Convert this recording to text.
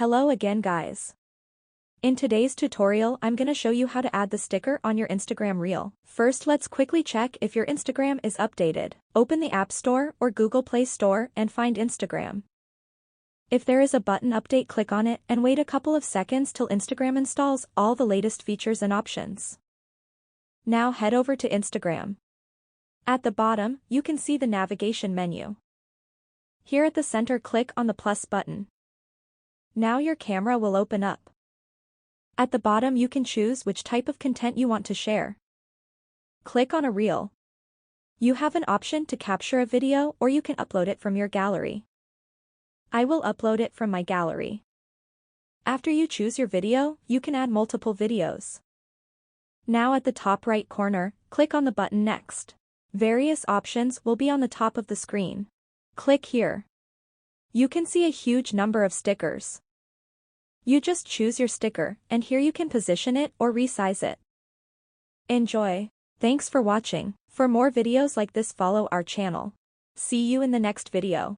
Hello again guys. In today's tutorial I'm gonna show you how to add the sticker on your Instagram reel. First let's quickly check if your Instagram is updated. Open the App Store or Google Play Store and find Instagram. If there is a button update, click on it and wait a couple of seconds till Instagram installs all the latest features and options. Now head over to Instagram. At the bottom, you can see the navigation menu. Here at the center, click on the plus button. Now your camera will open up. At the bottom you can choose which type of content you want to share. Click on a reel. You have an option to capture a video or you can upload it from your gallery. I will upload it from my gallery. After you choose your video, you can add multiple videos. Now at the top right corner, click on the button Next. Various options will be on the top of the screen. Click here. You can see a huge number of stickers. You just choose your sticker, and here you can position it or resize it. Enjoy! Thanks for watching. For more videos like this, follow our channel. See you in the next video.